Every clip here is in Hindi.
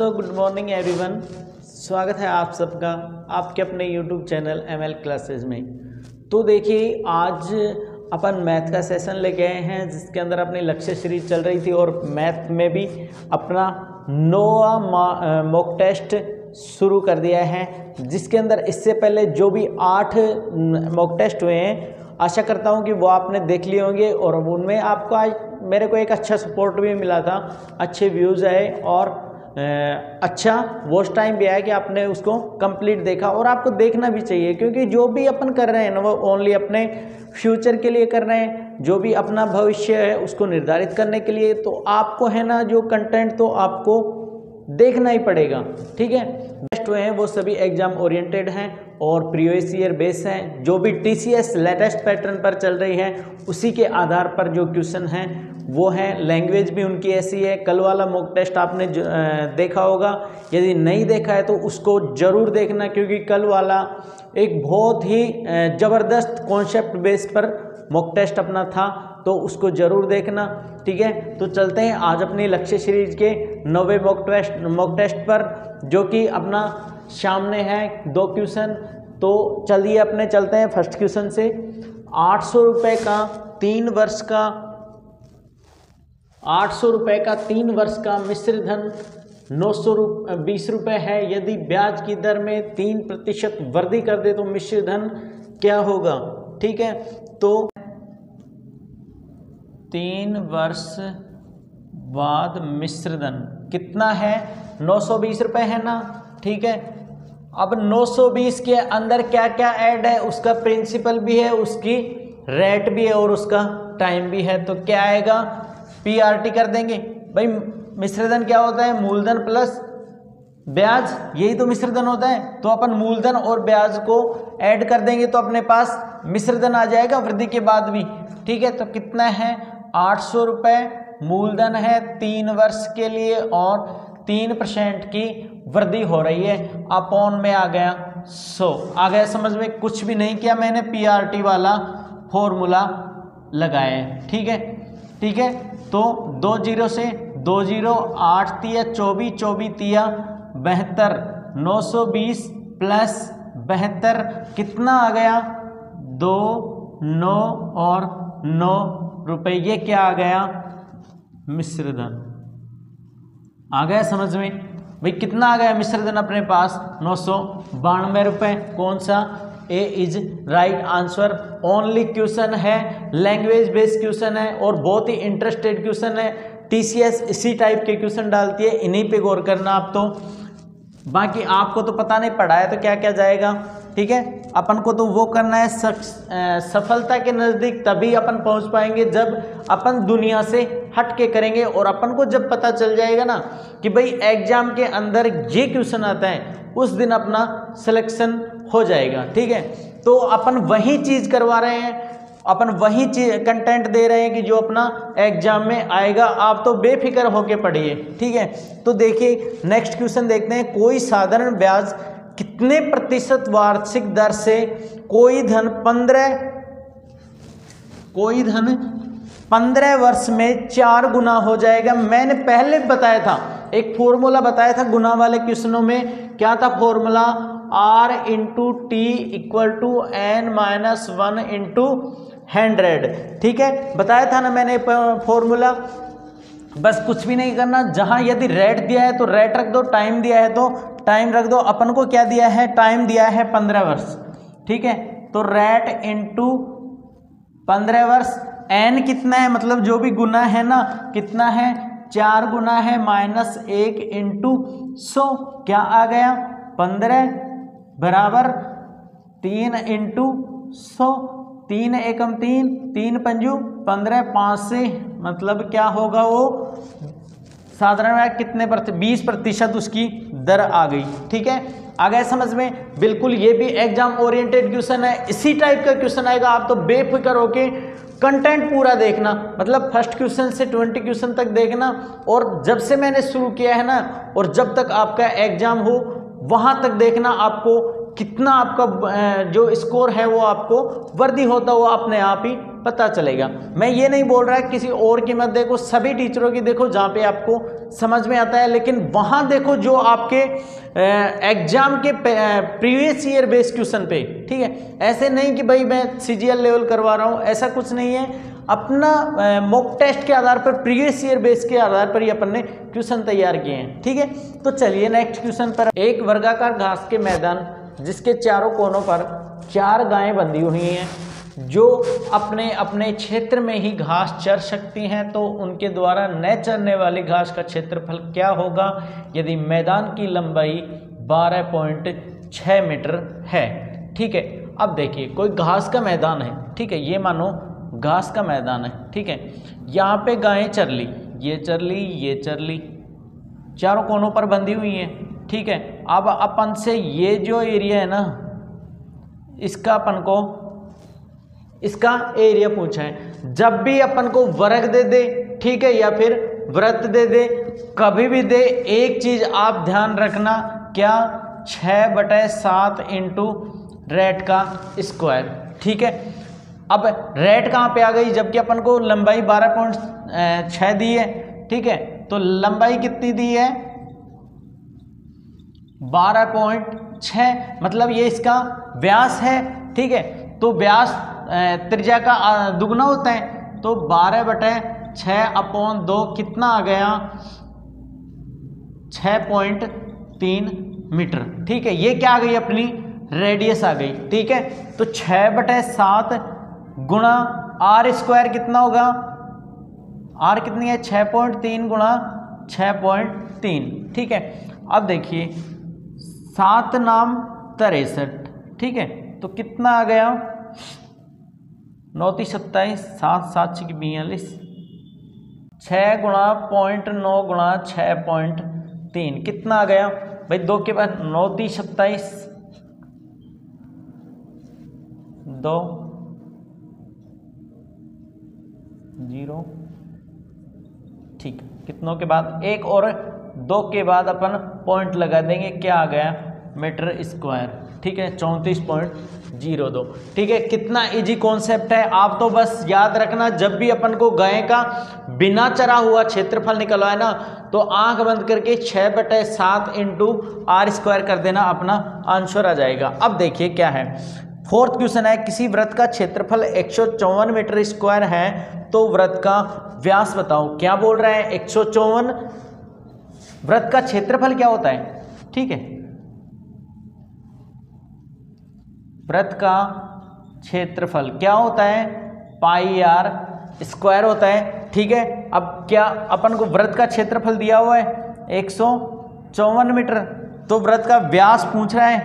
दोस्तों, गुड मॉर्निंग एवरीवन। स्वागत है आप सबका आपके अपने यूट्यूब चैनल ML क्लासेस में। तो देखिए, आज अपन मैथ का सेशन लेके आए हैं जिसके अंदर अपनी लक्ष्य सीरीज चल रही थी और मैथ में भी अपना 9वां मॉक टेस्ट शुरू कर दिया है, जिसके अंदर इससे पहले जो भी 8 मॉक टेस्ट हुए हैं, आशा करता हूं कि वो आपने देख लिए होंगे और उनमें आपको आज मेरे को एक अच्छा सपोर्ट भी मिला था, अच्छे व्यूज़ आए और अच्छा वॉच टाइम भी आया कि आपने उसको कंप्लीट देखा। और आपको देखना भी चाहिए, क्योंकि जो भी अपन कर रहे हैं ना वो ओनली अपने फ्यूचर के लिए कर रहे हैं, जो भी अपना भविष्य है उसको निर्धारित करने के लिए। तो आपको है ना जो कंटेंट तो आपको देखना ही पड़ेगा, ठीक है। टेस्ट हुए हैं वो सभी एग्जाम ओरिएंटेड हैं और प्रीवियस ईयर बेस हैं। जो भी TCS लेटेस्ट पैटर्न पर चल रही है उसी के आधार पर जो क्वेश्चन हैं वो हैं। लैंग्वेज भी उनकी ऐसी है। कल वाला मॉक टेस्ट आपने देखा होगा, यदि नहीं देखा है तो उसको ज़रूर देखना, क्योंकि कल वाला एक बहुत ही ज़बरदस्त कॉन्सेप्ट बेस पर मॉक टेस्ट अपना था, तो उसको ज़रूर देखना, ठीक है। तो चलते हैं आज अपनी लक्ष्य सीरीज के 9वें मॉक टेस्ट पर, जो कि अपना सामने है 2 क्वेश्चन। तो चलिए अपने चलते हैं फर्स्ट क्वेश्चन से। 800 रुपये का 3 वर्ष का 800 रुपये का 3 वर्ष का मिश्र धन 920 रुपये है। यदि ब्याज की दर में 3% वृद्धि कर दे तो मिश्र धन क्या होगा, ठीक है। तो 3 वर्ष बाद मिश्र धन कितना है, 920 रुपये है ना, ठीक है। अब 920 के अंदर क्या क्या ऐड है, उसका प्रिंसिपल भी है, उसकी रेट भी है और उसका टाइम भी है। तो क्या आएगा, PRT कर देंगे भाई। मिश्रधन क्या होता है, मूलधन प्लस ब्याज, यही तो मिश्रधन होता है। तो अपन मूलधन और ब्याज को ऐड कर देंगे तो अपने पास मिश्रधन आ जाएगा वृद्धि के बाद भी, ठीक है। तो कितना है, 800 रुपये मूलधन है 3 वर्ष के लिए और 3% की वृद्धि हो रही है, अपॉन में आ गया 100। आ गया समझ में, कुछ भी नहीं किया मैंने, PRT वाला फॉर्मूला लगाया है, ठीक है, ठीक है। तो 2 0 से 2 0, 8 तिया 24, 24 तिया 72, 920 प्लस 72 कितना आ गया, 2, 9 और 9 रुपये। ये क्या आ गया, मिश्रधन आ गया समझ में भाई। कितना आ गया मिश्रधन अपने पास, 992 रुपये। कौन सा, A is right answer. Only question है, लैंग्वेज बेस्ड क्वेश्चन है और बहुत ही इंटरेस्टेड क्वेश्चन है। TCS इसी टाइप के क्वेश्चन डालती है, इन्हीं पे गौर करना आप। तो बाकी आपको तो पता नहीं पड़ा है तो क्या क्या जाएगा, ठीक है। अपन को तो वो करना है, सफलता के नज़दीक तभी अपन पहुंच पाएंगे जब अपन दुनिया से हट के करेंगे। और अपन को जब पता चल जाएगा ना कि भाई एग्जाम के अंदर ये क्वेश्चन आता है, उस दिन अपना सिलेक्शन हो जाएगा, ठीक है। तो अपन वही चीज़ करवा रहे हैं, अपन वही चीज कंटेंट दे रहे हैं कि जो अपना एग्जाम में आएगा। आप तो बेफिक्र होके पढ़िए, ठीक है। तो देखिए नेक्स्ट क्वेश्चन देखते हैं। कोई साधारण ब्याज कितने प्रतिशत वार्षिक दर से कोई धन 15 वर्ष में 4 गुना हो जाएगा। मैंने पहले बताया था, एक फॉर्मूला बताया था गुना वाले क्वेश्चनों में। क्या था फॉर्मूला, R × T = n-1 × 100, ठीक है। बताया था ना मैंने फॉर्मूला। बस कुछ भी नहीं करना, जहां यदि रेट दिया है तो रेट रख दो, टाइम दिया है तो टाइम रख दो। अपन को क्या दिया है, टाइम दिया है 15 वर्ष, ठीक है। तो रेट × 15 वर्ष, n कितना है, मतलब जो भी गुना है ना, कितना है, 4 गुना है, -1 × 100 क्या आ गया, 15 बराबर 3 × 100, 3 एकम 3, 3 पंजू 15, 5 से मतलब क्या होगा, वो साधारण ब्याज कितने 20% उसकी दर आ गई, ठीक है। आ गया समझ में, बिल्कुल। ये भी एग्जाम ओरिएंटेड क्वेश्चन है, इसी टाइप का क्वेश्चन आएगा। आप तो बेफिक्र होके कंटेंट पूरा देखना, मतलब फर्स्ट क्वेश्चन से 20 क्वेश्चन तक देखना। और जब से मैंने शुरू किया है ना, और जब तक आपका एग्जाम हो वहां तक देखना, आपको कितना आपका जो स्कोर है वो आपको वर्दी होता हुआ अपने आप ही पता चलेगा। मैं ये नहीं बोल रहा किसी और की मत देखो, सभी टीचरों की देखो जहाँ पे आपको समझ में आता है, लेकिन वहाँ देखो जो आपके एग्जाम के प्रीवियस ईयर बेस्ड क्वेश्चन पे, ठीक है। ऐसे नहीं कि भाई मैं CGL लेवल करवा रहा हूँ, ऐसा कुछ नहीं है। अपना मॉक टेस्ट के आधार पर, प्रीवियस ईयर बेस के आधार पर ही अपन ने क्वेश्चन तैयार किए हैं, ठीक है। तो चलिए नेक्स्ट क्वेश्चन पर। एक वर्गाकार घास के मैदान जिसके चारों कोनों पर 4 गायें बंधी हुई हैं जो अपने अपने क्षेत्र में ही घास चर सकती हैं, तो उनके द्वारा न चरने वाली घास का क्षेत्रफल क्या होगा यदि मैदान की लंबाई 12.6 मीटर है, ठीक है। अब देखिए कोई घास का मैदान है, ठीक है, ये मानो घास का मैदान है, ठीक है। यहाँ पे गायें चर ली, ये चर ली, ये चर ली, चारों कोनों पर बंधी हुई हैं, ठीक है। अब अपन से ये जो एरिया है ना, इसका अपन को इसका एरिया पूछा है। जब भी अपन को वर्ग दे दे, ठीक है, या फिर वृत्त दे दे, कभी भी दे, एक चीज आप ध्यान रखना, क्या 6/7 इंटू रेट का स्क्वायर, ठीक है। अब रेट कहाँ पे आ गई, जबकि अपन को लंबाई 12.6 दी है, ठीक है। तो लंबाई कितनी दी है 12.6, मतलब ये इसका व्यास है, ठीक है। तो व्यास त्रिज्या का दुगना होता है, तो 12/6/2 कितना आ गया 6.3 मीटर, ठीक है। ये क्या आ गई अपनी रेडियस आ गई, ठीक है। तो 6/7 गुणा r² कितना होगा, r कितनी है 6.3 गुणा 6.3, ठीक है। अब देखिए 7 नाम 63, ठीक है। तो कितना आ गया 9 × 27, 7 7 × 42, 6 गुणा 0.9 गुणा 6.3 कितना आ गया भाई, 2 के बाद 9 × 27, 2 0, ठीक। कितनों के बाद एक और 2 के बाद अपन पॉइंट लगा देंगे, क्या आ गया मीटर स्क्वायर, ठीक है, 34.02, ठीक है। कितना इजी कॉन्सेप्ट है, आप तो बस याद रखना, जब भी अपन को गाय का बिना चरा हुआ क्षेत्रफल निकलवाए ना, तो आंख बंद करके 6/7 इंटू r² कर देना, अपना आंसर आ जाएगा। अब देखिए क्या है, 4th क्वेश्चन है, किसी वृत्त का क्षेत्रफल 154 मीटर स्क्वायर है, तो वृत्त का व्यास बताओ। क्या बोल रहा है 154, वृत्त का क्षेत्रफल क्या होता है, ठीक है, वृत्त का क्षेत्रफल क्या होता है πr² होता है, ठीक है। अब क्या अपन को वृत्त का क्षेत्रफल दिया हुआ है 154 मीटर, तो वृत्त का व्यास पूछ रहा है,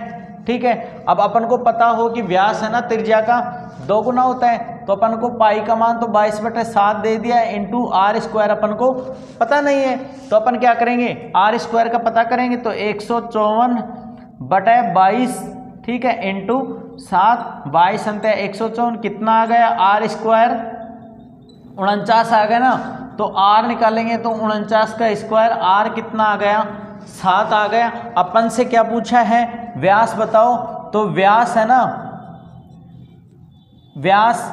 ठीक है। अब अपन को पता हो कि व्यास है ना त्रिज्या का 2 गुना होता है, तो अपन को पाई का मान तो 22/7 दे दिया, इंटू r² अपन को पता नहीं है, तो अपन क्या करेंगे r² का पता करेंगे, तो 154/22, ठीक है, इंटू 7, 22 अंत 154, कितना आ गया r² 49 आ गया ना, तो r निकालेंगे तो 49 का स्क्वायर, r कितना आ गया 7 आ गया। अपन से क्या पूछा है व्यास बताओ, तो व्यास है ना, व्यास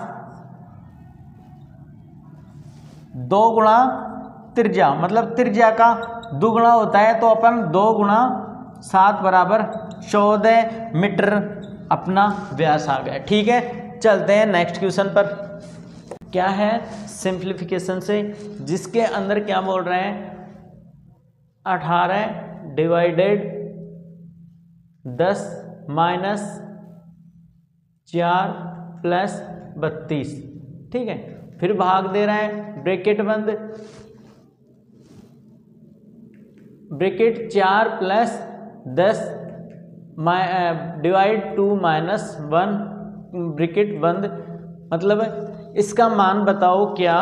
2 गुणा त्रिज्या, मतलब त्रिज्या का दुगुना होता है, तो अपन 2 गुणा 7 बराबर 14 मीटर अपना व्यास आ गया, ठीक है। चलते हैं नेक्स्ट क्वेश्चन पर। क्या है सिंप्लीफिकेशन से, जिसके अंदर क्या बोल रहे हैं 18 डिवाइडेड 10 माइनस 4 प्लस 32, ठीक है। फिर भाग दे रहा है, ब्रैकेट बंद, bracket 4 plus 10 divide 2 minus 1 bracket बंद, मतलब इसका मान बताओ क्या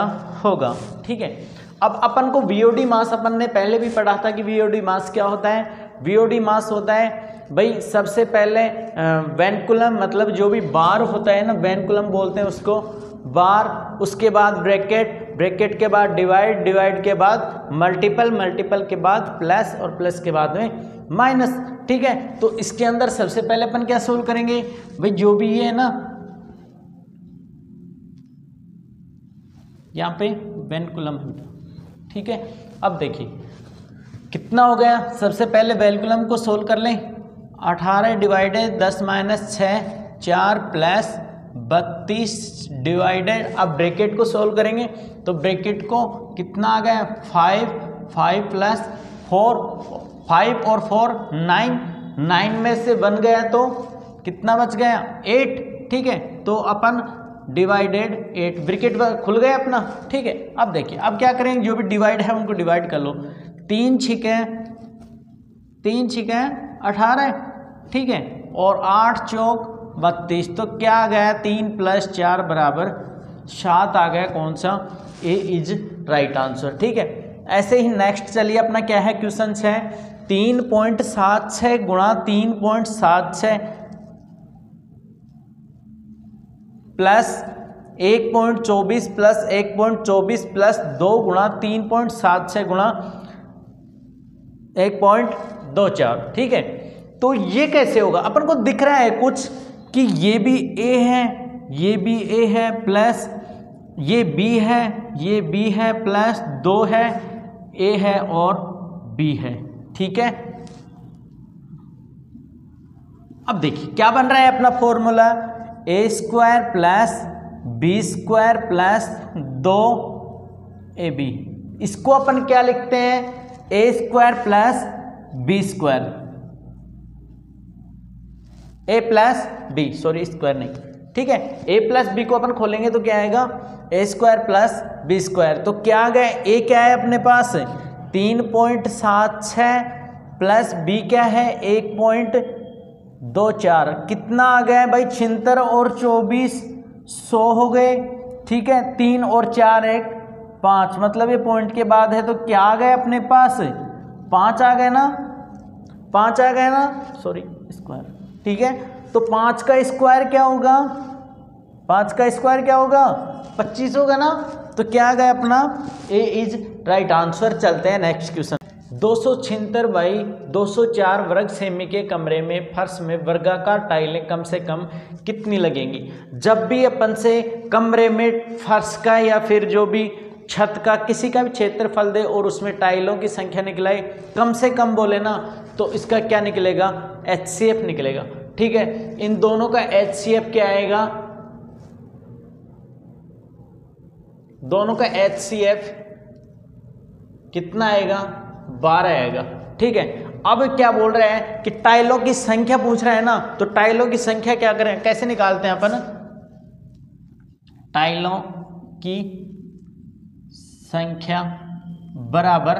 होगा, ठीक है। अब अपन को VOD मास अपन ने पहले भी पढ़ा था कि VOD मास क्या होता है। VOD मास होता है भाई सबसे पहले वेनकुलम, मतलब जो भी बार होता है ना, वेनकुलम बोलते हैं उसको, बार, उसके बाद ब्रैकेट, ब्रैकेट के बाद डिवाइड, डिवाइड के बाद मल्टीपल, मल्टीपल के बाद प्लस और प्लस के बाद में माइनस। ठीक है, तो इसके अंदर सबसे पहले अपन क्या सोल्व करेंगे भाई, जो भी ये है ना यहाँ पे वेन कूलम। ठीक है, अब देखिए कितना हो गया। सबसे पहले वेन कूलम को सोल्व कर लें। 18 डिवाइडेड 10 माइनस 6 4 प्लस 32 डिवाइडेड, अब ब्रैकेट को सोल्व करेंगे तो ब्रैकेट को कितना आ गया 5, 5 प्लस 4, 5 और 4 9, 9 में से बन गया तो कितना बच गया 8। ठीक है, तो अपन डिवाइडेड 8, ब्रैकेट खुल गया अपना। ठीक है, अब देखिए अब क्या करेंगे, जो भी डिवाइड है उनको डिवाइड कर लो। 3 छिके 18, ठीक है, और 8 चौक 32, तो क्या आ गया 3 प्लस 4 बराबर 7 आ गया। कौन सा, ए इज राइट आंसर। ठीक है, ऐसे ही नेक्स्ट चलिए अपना क्या है क्वेश्चन है 3.76 गुणा 3.76 प्लस 1.24 प्लस 1.24 प्लस 2 गुणा 3.76 गुणा 1.24। ठीक है, तो ये कैसे होगा, अपन को दिख रहा है कुछ कि ये भी a है, ये भी a है, प्लस ये b है, ये b है, प्लस 2 है, a है और b है। ठीक है, अब देखिए क्या बन रहा है अपना formula, a square plus b square plus 2ab। इसको अपन क्या लिखते हैं, a square plus b square, a plus b, sorry square नहीं। ठीक है, a प्लस b को अपन खोलेंगे तो क्या आएगा a square plus b square. तो क्या आ गया, a क्या है अपने पास 3.76 प्लस b क्या है 1.24, कितना आ गया भाई 76 और 24 100 हो गए। ठीक है, 3 और 4 1 5, मतलब ये पॉइंट के बाद है तो क्या आ गया अपने पास 5 आ गए ना, 5 आ गए ना, सॉरी स्क्वायर। ठीक है, तो 5 का स्क्वायर क्या होगा, 5 का स्क्वायर क्या होगा 25 होगा ना, तो क्या आ गया अपना ए इज राइट आंसर। चलते हैं नेक्स्ट क्वेश्चन। 276 बाई 204 वर्ग सेमी के कमरे में फर्श में वर्गाकार टाइलें कम से कम कितनी लगेंगी। जब भी अपन से कमरे में फर्श का या फिर जो भी छत का किसी का भी क्षेत्रफल दे और उसमें टाइलों की संख्या निकलाए कम से कम बोले ना, तो इसका क्या निकलेगा HCF निकलेगा। ठीक है, इन दोनों का HCF क्या आएगा, दोनों का HCF कितना आएगा 12 आएगा। ठीक है, अब क्या बोल रहे हैं कि टाइलों की संख्या पूछ रहा है ना, तो टाइलों की संख्या क्या करें, कैसे निकालते हैं अपन, टाइलों की संख्या बराबर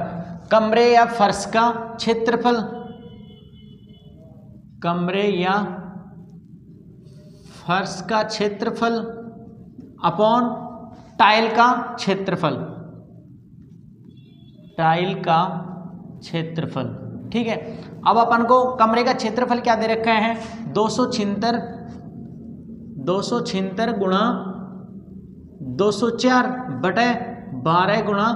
कमरे या फर्श का क्षेत्रफल, कमरे या फर्श का क्षेत्रफल अपॉन टाइल का क्षेत्रफल, टाइल का क्षेत्रफल। ठीक है, अब अपन को कमरे का क्षेत्रफल क्या दे रखा है 276 गुणा 204 बटे 12 गुणा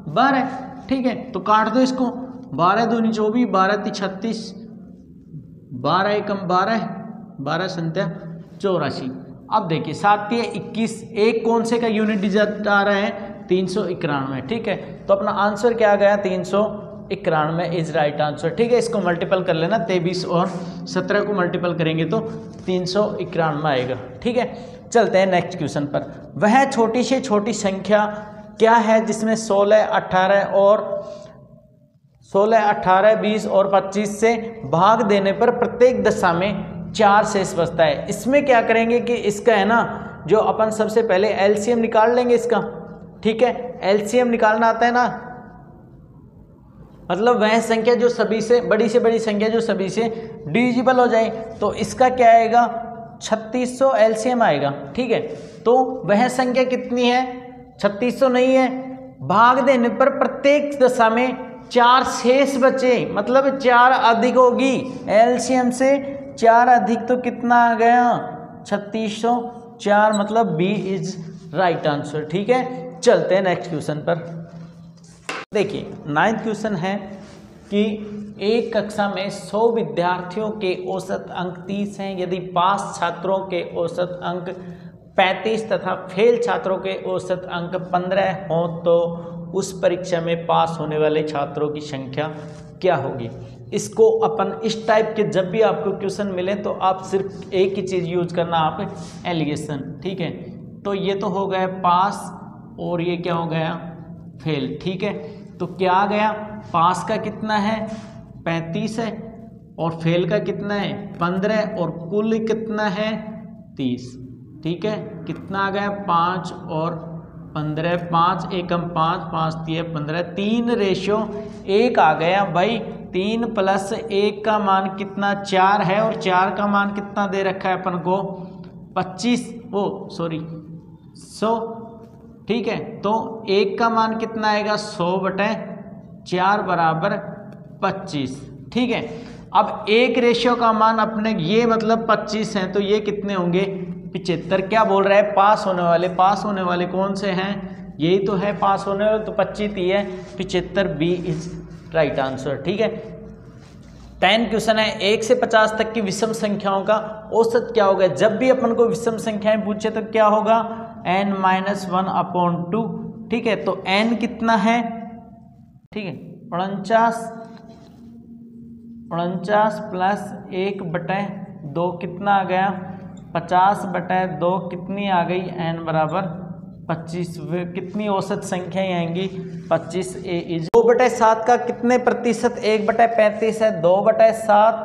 12। ठीक है, तो काट दो इसको, 12 दूनी 24, 12 ती 36, 12 एकम 12, 12 संत्या 84। अब देखिए 7 × 21, एक कौन से का यूनिट डिजिट आ रहा है 391। ठीक है, तो अपना आंसर क्या आ गया 391 इज राइट आंसर। ठीक है, इसको मल्टीपल कर लेना, 23 और 17 को मल्टीपल करेंगे तो 391 आएगा। ठीक है, चलते हैं नेक्स्ट क्वेश्चन पर। वह छोटी से छोटी संख्या क्या है जिसमें 16, 18, 20 और 25 से भाग देने पर प्रत्येक दशा में 4 शेष बचता है। इसमें क्या करेंगे कि इसका है ना, जो अपन सबसे पहले एलसीएम निकाल लेंगे इसका। ठीक है, एलसीएम निकालना आता है ना, मतलब वह संख्या जो सभी से बड़ी संख्या जो सभी से डिविजिबल हो जाए, तो इसका क्या आएगा 3600 एलसीएम आएगा। ठीक है, तो वह संख्या कितनी है 3600 नहीं है, भाग देने पर प्रत्येक दशा में 4 शेष बचे, मतलब 4 अधिक होगी, एलसीएम से 4 अधिक तो कितना आ गया 3604, मतलब बी इज राइट आंसर। ठीक है, चलते हैं नेक्स्ट क्वेश्चन पर। देखिए 9th क्वेश्चन है कि एक कक्षा में 100 विद्यार्थियों के औसत अंक 30 हैं। यदि पास छात्रों के औसत अंक 35 तथा फेल छात्रों के औसत अंक 15 हों तो उस परीक्षा में पास होने वाले छात्रों की संख्या क्या होगी। इसको अपन इस टाइप के जब भी आपको क्वेश्चन मिले तो आप सिर्फ एक ही चीज़ यूज करना, आप एलिगेशन, ठीक है। तो ये तो हो गया पास और ये क्या हो गया फेल, ठीक है। तो क्या आ गया, पास का कितना है 35 है और फेल का कितना है 15 और कुल कितना है 30, ठीक है। कितना आ गया 5 और 15, 5 एकम 5, 5 3 15, 3:1 आ गया भाई। 3 + 1 का मान कितना 4 है और 4 का मान कितना दे रखा है अपन को 25, 100, ठीक है। तो 1 का मान कितना आएगा 100/4 बराबर 25, ठीक है। अब एक रेशियो का मान अपने ये मतलब 25 है तो ये कितने होंगे 75। क्या बोल रहा है पास होने वाले कौन से हैं, यही तो है पास होने वाले, तो 25 ही है, 75 बी इज राइट आंसर, ठीक है। 10 क्वेश्चन है 1 से 50 तक की विषम संख्याओं का औसत क्या होगा। जब भी अपन को विषम संख्याएं पूछे तो क्या होगा n-1/2, ठीक है। तो n कितना है, ठीक है 49 + 1/2 कितना आ गया 50/2, कितनी आ गई n बराबर 25। कितनी औसत संख्याएं आएंगी 25। ए इज 2/7 का कितने प्रतिशत 1/35 है 2/7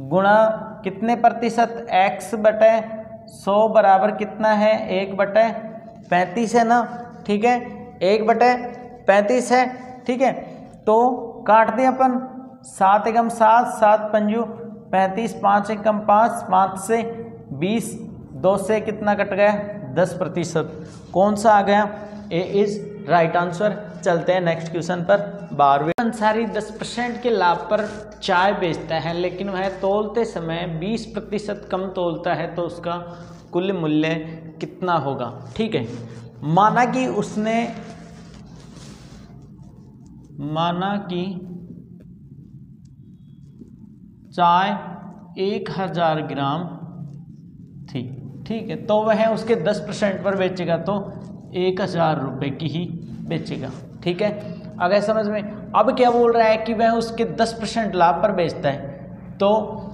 गुणा कितने प्रतिशत x/100 बराबर कितना है 1/35 है ना, ठीक है 1/35 है, ठीक है। तो काट दें अपन 7 एकम 7, 7 पंजू 35, 5 एकम 5, 5 से 20, 2 से कितना कट गया 10%। कौन सा आ गया ए इज राइट आंसर। चलते हैं नेक्स्ट क्वेश्चन पर। 12वें अंसारी 10% के लाभ पर चाय बेचता है लेकिन वह तौलते समय 20% कम तौलता है तो उसका कुल मूल्य कितना होगा, ठीक है। माना कि चाय 1000 ग्राम थी, ठीक है। तो वह उसके 10% पर बेचेगा तो 1000 रुपये की ही बेचेगा, ठीक है। अगर समझ में, अब क्या बोल रहा है कि वह उसके 10% लाभ पर बेचता है, तो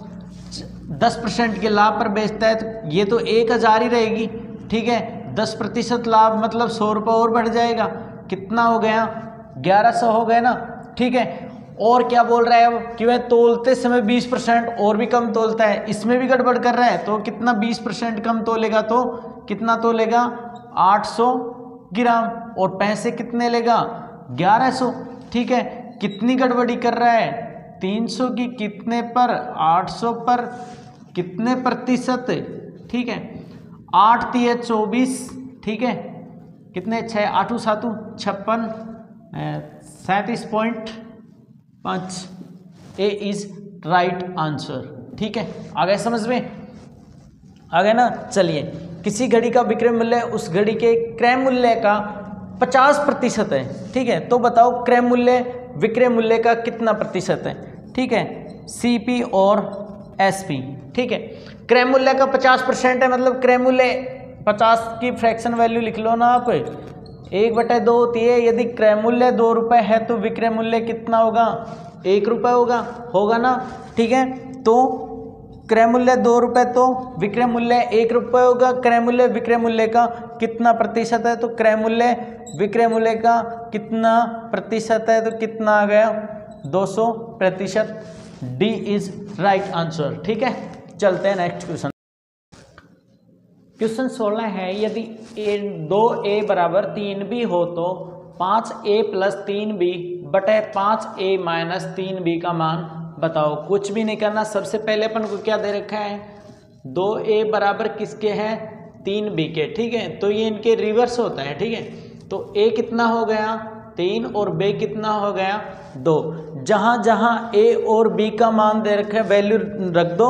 10% के लाभ पर बेचता है तो ये तो 1000 ही रहेगी, ठीक है। 10% लाभ मतलब 100 रुपये और बढ़ जाएगा, कितना हो गया 1100 हो गया ना, ठीक है। और क्या बोल रहा है अब कि वह तोलते समय 20% और भी कम तोलता है, इसमें भी गड़बड़ कर रहा है। तो कितना 20% कम तोलेगा तो कितना तोलेगा 800 ग्राम और पैसे कितने लेगा 1100, ठीक है। कितनी गड़बड़ी कर रहा है 300 की कितने पर 800 पर कितने प्रतिशत, ठीक है। 8 3 24, ठीक है। कितने 6 8 7 56 37.5 ए इज राइट आंसर, ठीक है। आ गए समझ में, आ गए ना। चलिए, किसी घड़ी का विक्रय मूल्य उस घड़ी के क्रय मूल्य का 50% है, ठीक है। तो बताओ क्रय मूल्य विक्रय मूल्य का कितना प्रतिशत है, ठीक है। CP और SP, ठीक है। क्रय मूल्य का 50% है मतलब क्रय मूल्य 50 की फ्रैक्शन वैल्यू लिख लो ना आप, 1/2 होती है। यदि क्रय मूल्य 2 रुपये है तो विक्रय मूल्य कितना होगा 1 रुपये होगा ना, ठीक है। तो क्रय मूल्य 2 रुपये तो विक्रय मूल्य 1 रुपये होगा। क्रय मूल्य विक्रय मूल्य का कितना प्रतिशत है, तो क्रय मूल्य विक्रय मूल्य का कितना प्रतिशत है, तो कितना आ गया 200%। डी इज राइट आंसर, ठीक है। चलते हैं नेक्स्ट क्वेश्चन। क्वेश्चन 16 है, यदि 2a बराबर 3b हो तो 5a + 3b बटे 5a - 3b का मान बताओ। कुछ भी नहीं करना, सबसे पहले अपन को क्या दे रखा है 2a बराबर किसके है 3b के, ठीक है। तो ये इनके रिवर्स होता है, ठीक है। तो a कितना हो गया 3 और b कितना हो गया 2। जहाँ जहाँ a और b का मान दे रखा है वैल्यू रख दो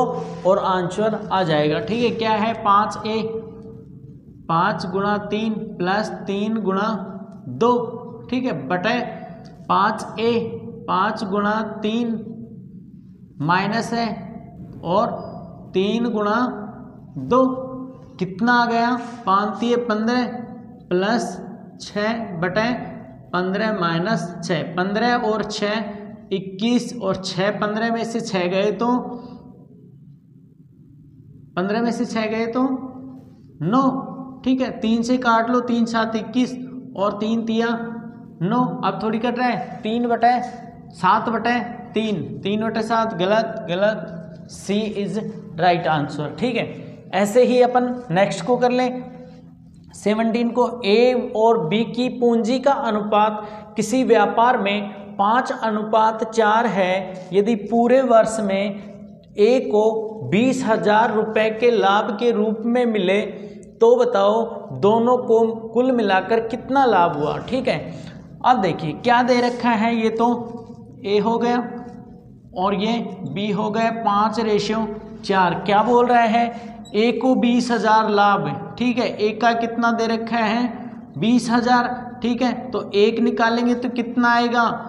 और आंसर आ जाएगा, ठीक है। क्या है 5a 5 गुणा 3 प्लस 3 गुणा 2, ठीक है, बटे 5a 5 गुणा 3 माइनस है और 3 गुणा 2 कितना आ गया 5 3 15 प्लस 6 बटे 15 माइनस 6, 15 और 6 21 और 6 15 में से 6 गए तो 15 में से 6 गए तो 9, ठीक है, 3 से काट लो, 3 7 21 और 3 तिया 9। अब थोड़ी कट रहा है 3 बटे 7 बटे 3, 3 बटे 7 गलत गलत, सी इज राइट आंसर, ठीक है। ऐसे ही अपन नेक्स्ट को कर लें। 17 को ए और बी की पूंजी का अनुपात किसी व्यापार में 5:4 है। यदि पूरे वर्ष में ए को 20,000 रुपये के लाभ के रूप में मिले तो बताओ दोनों को कुल मिलाकर कितना लाभ हुआ, ठीक है। अब देखिए क्या दे रखा है, ये तो ए हो गया और ये बी हो गया 5:4। क्या बोल रहा है, ए को 20,000 लाभ, ठीक है, ए का कितना दे रखा है 20,000, ठीक है, तो एक निकालेंगे तो कितना आएगा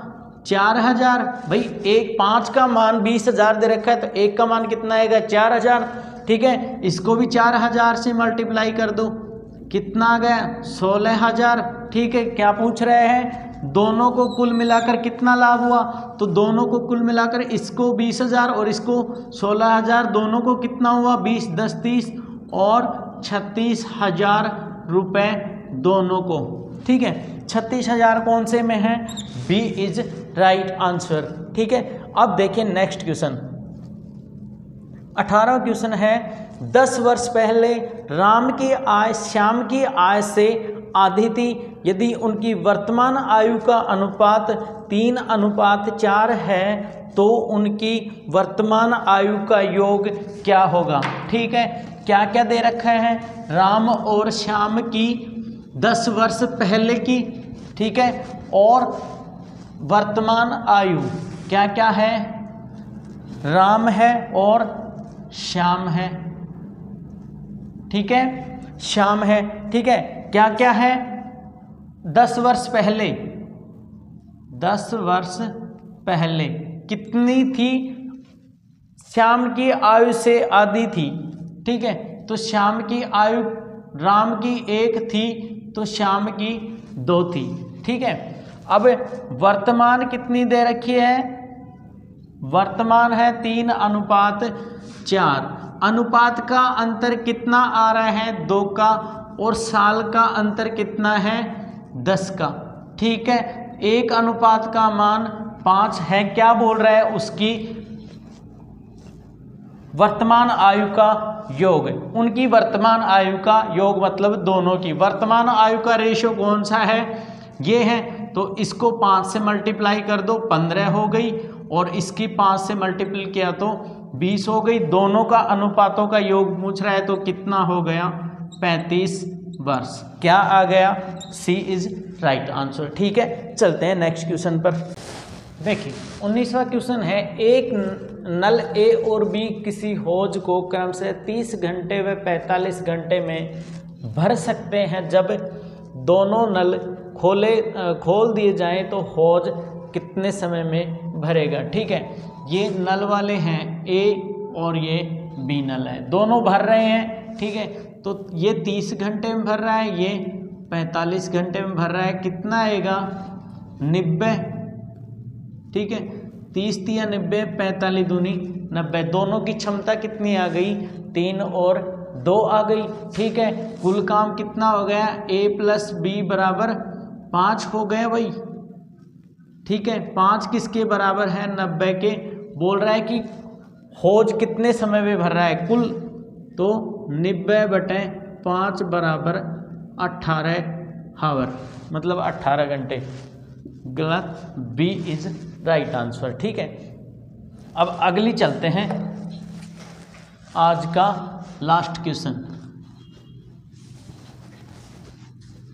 4,000। भाई एक 5 का मान 20,000 दे रखा है तो एक का मान कितना आएगा 4,000, ठीक है। इसको भी 4,000 से मल्टीप्लाई कर दो, कितना आ गया 16,000, ठीक है। क्या पूछ रहे हैं, दोनों को कुल मिलाकर कितना लाभ हुआ, तो दोनों को कुल मिलाकर इसको 20,000 और इसको 16,000, दोनों को कितना हुआ 20 10 30 और 36,000 रुपये दोनों को, ठीक है। 36,000 कौन से में है, बी इज राइट आंसर, ठीक है। अब देखिए नेक्स्ट क्वेश्चन, 18वां क्वेश्चन है 10 वर्ष पहले राम की आय श्याम की आय से आधी थी। यदि उनकी वर्तमान आयु का अनुपात 3:4 है तो उनकी वर्तमान आयु का योग क्या होगा, ठीक है। क्या क्या दे रखा है, राम और श्याम की 10 वर्ष पहले की, ठीक है, और वर्तमान आयु क्या क्या है, राम है और श्याम है, ठीक है, श्याम है, ठीक है। क्या क्या है, 10 वर्ष पहले, 10 वर्ष पहले कितनी थी, श्याम की आयु से आधी थी, ठीक है, तो श्याम की आयु राम की 1 थी तो श्याम की 2 थी, ठीक है। अब वर्तमान कितनी दे रखी है, वर्तमान है 3:4, अनुपात का अंतर कितना आ रहा है 2 का और साल का अंतर कितना है 10 का, ठीक है। 1 अनुपात का मान 5 है, क्या बोल रहा है, उसकी वर्तमान आयु का योग, उनकी वर्तमान आयु का योग मतलब दोनों की वर्तमान आयु का रेशियो कौन सा है, ये है, तो इसको 5 से मल्टीप्लाई कर दो 15 हो गई और इसकी 5 से मल्टीप्लाई किया तो 20 हो गई। दोनों का अनुपातों का योग पूछ रहा है तो कितना हो गया 35 वर्ष, क्या आ गया, सी इज राइट आंसर, ठीक है। चलते हैं नेक्स्ट क्वेश्चन पर। देखिए 19वां क्वेश्चन है, एक नल ए और बी किसी हौज को क्रम से 30 घंटे व 45 घंटे में भर सकते हैं। जब दोनों नल खोल दिए जाएं तो हौज कितने समय में भरेगा, ठीक है। ये नल वाले हैं ए और ये बी नल है, दोनों भर रहे हैं, ठीक है। तो ये 30 घंटे में भर रहा है, ये 45 घंटे में भर रहा है, कितना आएगा 90, ठीक है। 30 तिया 90, 45 दूनी 90, दोनों की क्षमता कितनी आ गई 3 और 2 आ गई, ठीक है। कुल काम कितना हो गया a + b बराबर 5 हो गया भाई, ठीक है। 5 किसके बराबर है 90 के, बोल रहा है कि हौज कितने समय में भर रहा है कुल, तो 90/5 बराबर 18 हावर, मतलब 18 घंटे, गलत, बी इज राइट आंसर, ठीक है। अब अगली चलते हैं, आज का लास्ट क्वेश्चन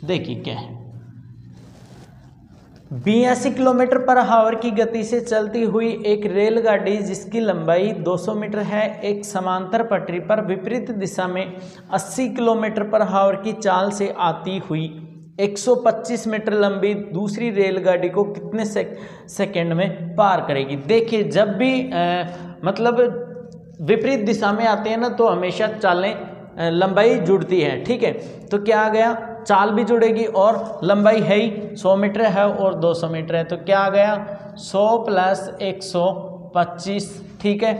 देखिए क्या है। 82 किलोमीटर पर आवर की गति से चलती हुई एक रेलगाड़ी जिसकी लंबाई 200 मीटर है, एक समांतर पटरी पर विपरीत दिशा में 80 किलोमीटर पर आवर की चाल से आती हुई 125 मीटर लंबी दूसरी रेलगाड़ी को कितने सेकंड में पार करेगी। देखिए, जब भी मतलब विपरीत दिशा में आते हैं ना, तो हमेशा चालें लंबाई जुड़ती है। ठीक है, तो क्या आ गया, चाल भी जुड़ेगी और लंबाई है ही 100 मीटर है और 200 मीटर है, तो क्या आ गया 100 प्लस 125। ठीक है,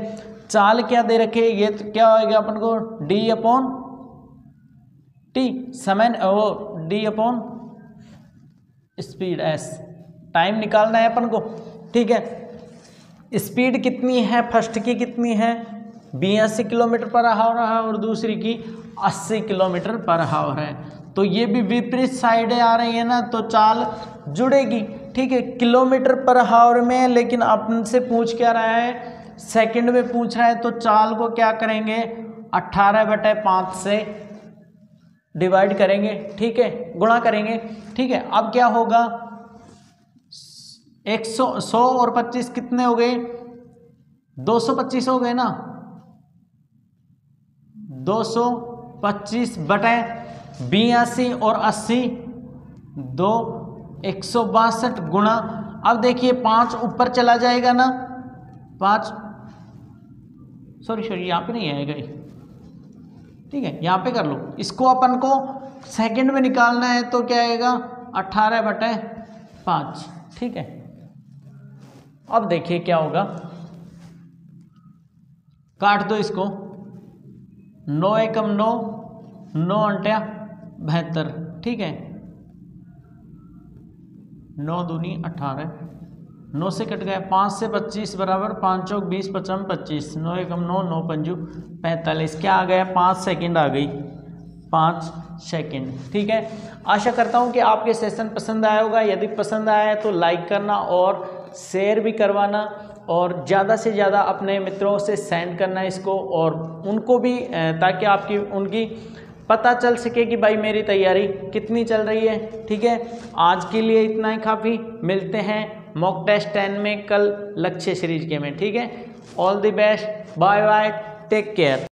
चाल क्या दे रखे, ये तो क्या होगा अपन को डी अपॉन टी, समय वो D upon speed S, time निकालना है अपन को। ठीक है, स्पीड कितनी है, फर्स्ट की कितनी है 82 किलोमीटर पर आवर है और दूसरी की 80 किलोमीटर पर आवर है, तो ये भी विपरीत साइडें आ रही है ना, तो चाल जुड़ेगी। ठीक है, किलोमीटर पर आवर में है, लेकिन अपन से पूछ क्या रहा है, सेकंड में पूछ रहा है, तो चाल को क्या करेंगे 18/5 से डिवाइड करेंगे। ठीक है, गुणा करेंगे। ठीक है, अब क्या होगा 100 और 25 कितने हो गए 225 हो गए ना, 225 बटे 82 और 80 2 162 गुणा, अब देखिए 5 ऊपर चला जाएगा ना, 5 सॉरी यहाँ पे नहीं आएगा ये। ठीक है, यहाँ पे कर लो, इसको अपन को सेकंड में निकालना है, तो क्या आएगा 18/5। ठीक है, अब देखिए क्या होगा, काट दो इसको, 9 एकम 9, 9 अंट्या 72। ठीक है, 9 दूनी 18, 9 से कट गया, 5 से 25 बराबर 5 चौक 20 55 25, 9 एकम 9, 9 पंजू 45, क्या आ गया 5 सेकंड आ गई, 5 सेकंड। ठीक है, आशा करता हूं कि आपके सेशन पसंद आया होगा, यदि पसंद आया है तो लाइक करना और शेयर भी करवाना और ज़्यादा से ज़्यादा अपने मित्रों से सेंड करना इसको, और उनको भी ताकि आपकी उनकी पता चल सके कि भाई मेरी तैयारी कितनी चल रही है। ठीक है, आज के लिए इतना ही काफ़ी, मिलते हैं मॉक टेस्ट 10 में कल लक्ष्य सीरीज के में। ठीक है, all the best, bye bye, take care.